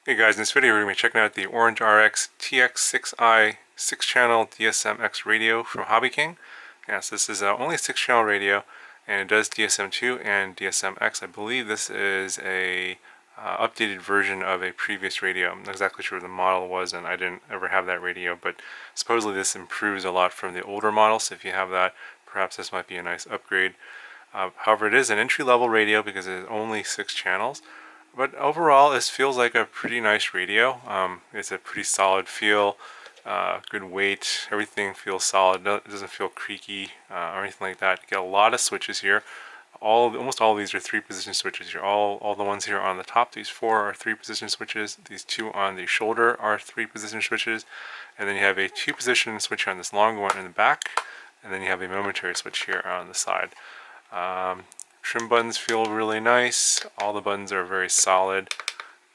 Hey guys, in this video we're going to be checking out the OrangeRX TX6i 6-channel DSMX radio from Hobby King. Yes, this is only a 6-channel radio, and it does DSM2 and DSMX. I believe this is a updated version of a previous radio. I'm not exactly sure what the model was, and I didn't ever have that radio, but supposedly this improves a lot from the older model, so if you have that, perhaps this might be a nice upgrade. However, it is an entry-level radio because it is only 6 channels. But overall, this feels like a pretty nice radio. It's a pretty solid feel, good weight. Everything feels solid. It doesn't feel creaky or anything like that. You get a lot of switches here. Almost all of these are 3-position switches here. All the ones here on the top, these 4 are 3-position switches. These 2 on the shoulder are 3-position switches. And then you have a 2-position switch on this longer one in the back. And then you have a momentary switch here on the side. Trim buttons feel really nice. All the buttons are very solid.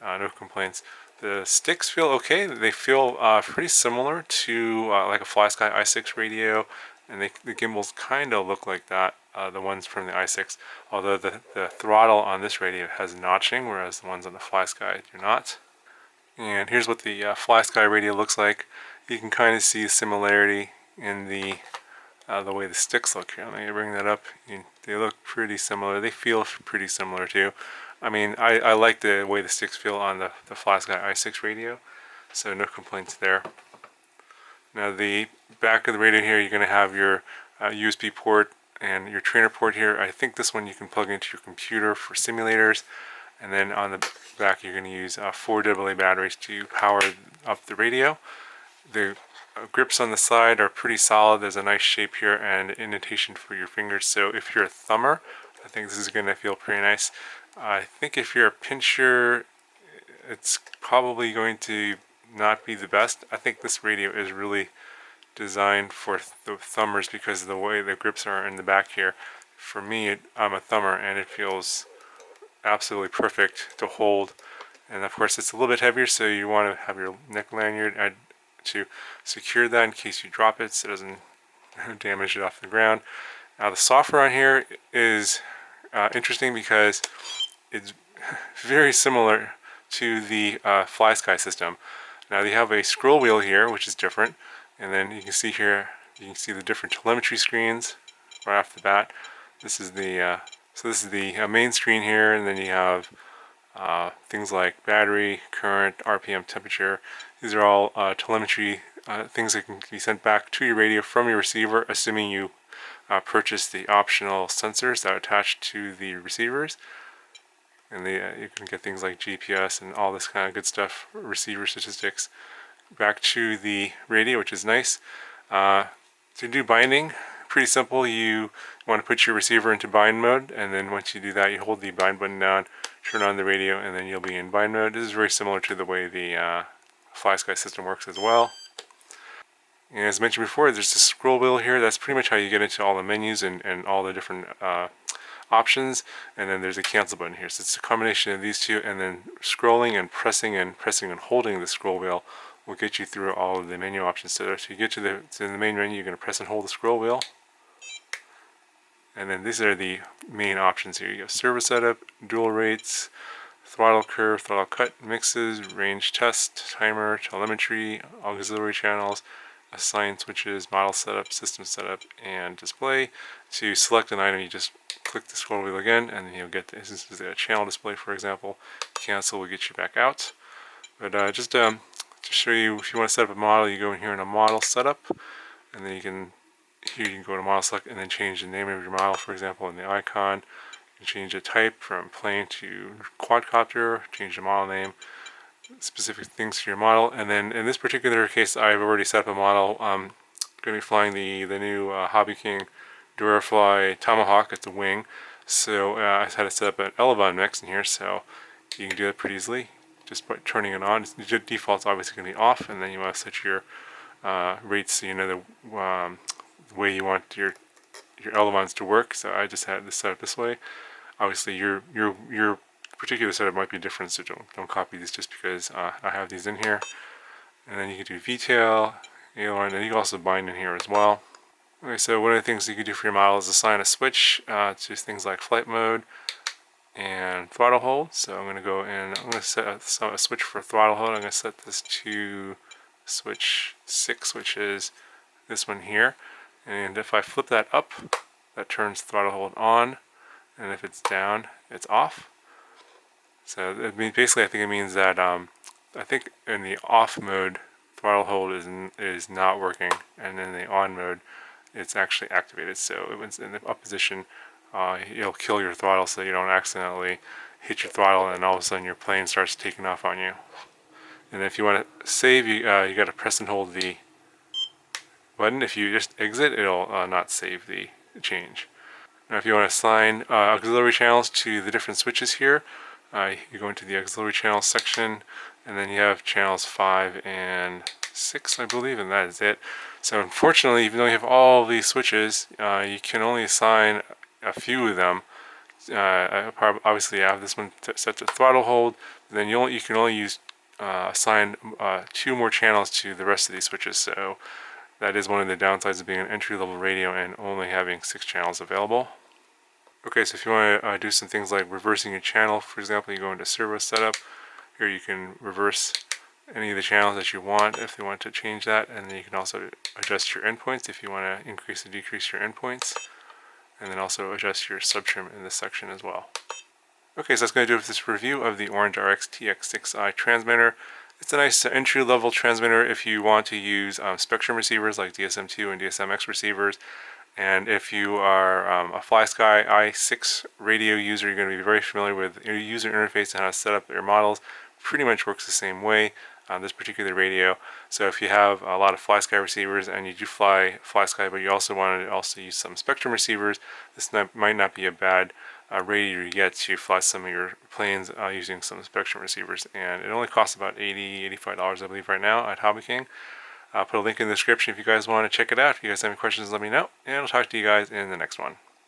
No complaints. The sticks feel okay. They feel pretty similar to like a FlySky i6 radio, and the gimbals kind of look like that, the ones from the i6. Although the throttle on this radio has notching, whereas the ones on the FlySky do not. And here's what the FlySky radio looks like. You can kind of see similarity in the way the sticks look here. Let me bring that up. They look pretty similar. They feel pretty similar too. I mean, I like the way the sticks feel on the FlySky i6 radio, so no complaints there. Now the back of the radio here, you're going to have your USB port and your trainer port here. I think this one you can plug into your computer for simulators, and then on the back you're going to use 4 AA batteries to power up the radio. The grips on the side are pretty solid. There's a nice shape here and indentation for your fingers, so if you're a thumber, I think this is going to feel pretty nice. I think if you're a pincher, it's probably going to not be the best. I think this radio is really designed for the thumbers because of the way the grips are in the back here. For me, I'm a thumber and it feels absolutely perfect to hold. And of course it's a little bit heavier, so you want to have your neck lanyard to secure that in case you drop it so it doesn't damage it off the ground. Now the software on here is interesting because it's very similar to the FlySky system. Now they have a scroll wheel here, which is different, and then you can see here, you can see the different telemetry screens right off the bat. This is the main screen here, and then you have things like battery, current, RPM, temperature. These are all telemetry things that can be sent back to your radio from your receiver, assuming you purchase the optional sensors that are attached to the receivers. And you can get things like GPS and all this kind of good stuff, receiver statistics, back to the radio, which is nice. To do binding, pretty simple. You want to put your receiver into bind mode, and then once you do that, you hold the bind button down, turn on the radio, and then you'll be in bind mode. This is very similar to the way the FlySky system works as well. And as mentioned before, there's this scroll wheel here. That's pretty much how you get into all the menus and all the different options. And then there's a cancel button here. So it's a combination of these two, and then scrolling and pressing and holding the scroll wheel will get you through all of the menu options. So if you get to the main menu, you're going to press and hold the scroll wheel. And then these are the main options here. You have service setup, dual rates, throttle curve, throttle cut, mixes, range test, timer, telemetry, auxiliary channels, assign switches, model setup, system setup, and display. To select an item, you just click the scroll wheel again, and then you'll get this is a channel display, for example. Cancel will get you back out. But just to show you, if you want to set up a model, you go in here in a model setup, and then you can go to model select and then change the name of your model, for example, in the icon. You can change the type from plane to quadcopter, change the model name, specific things to your model. And then in this particular case, I've already set up a model. I'm going to be flying the new Hobby King Durafly Tomahawk at the wing. So I had to set up an Elevon mix in here, so you can do that pretty easily just by turning it on. The default's obviously going to be off, and then you want to set your rates so you know the way you want your Elevons to work. So I just had this set up this way. Obviously your particular setup might be different, so don't copy these just because I have these in here. And then you can do VTail, aileron, and you can also bind in here as well. Okay, so one of the things you can do for your model is assign a switch to things like flight mode, and throttle hold. So I'm going to go and I'm going to set a switch for throttle hold. I'm going to set this to switch 6, which is this one here. And if I flip that up, that turns throttle hold on, and if it's down, it's off. So it means, basically, I think it means that I think in the off mode, throttle hold is not working, and in the on mode, it's actually activated. So if it's in the up position, it'll kill your throttle so you don't accidentally hit your throttle and all of a sudden your plane starts taking off on you. And if you want to save, you got to press and hold the button. If you just exit, it'll not save the change. Now if you want to assign auxiliary channels to the different switches here, you go into the auxiliary channels section, and then you have channels 5 and 6, I believe, and that is it. So unfortunately, even though you have all these switches, you can only assign a few of them. Obviously, I have this one set to throttle hold. Then you can only assign 2 more channels to the rest of these switches. So that is one of the downsides of being an entry-level radio and only having 6 channels available. Okay, so if you want to do some things like reversing your channel, for example, you go into servo setup. Here you can reverse any of the channels that you want if you want to change that, and then you can also adjust your endpoints if you want to increase or decrease your endpoints, and then also adjust your subtrim in this section as well. Okay, so that's going to do it for this review of the OrangeRX TX6i transmitter. It's a nice entry-level transmitter if you want to use Spektrum receivers like DSM2 and DSMX receivers. And if you are a FlySky i6 radio user, you're going to be very familiar with your user interface and how to set up your models. Pretty much works the same way on this particular radio. So if you have a lot of FlySky receivers and you do fly FlySky, but you also want to use some Spektrum receivers, this might not be a bad radio to get to fly some of your planes using some Spektrum receivers. And it only costs about $80, $85, I believe, right now at Hobby King. I'll put a link in the description if you guys want to check it out. If you guys have any questions, let me know, and I'll talk to you guys in the next one.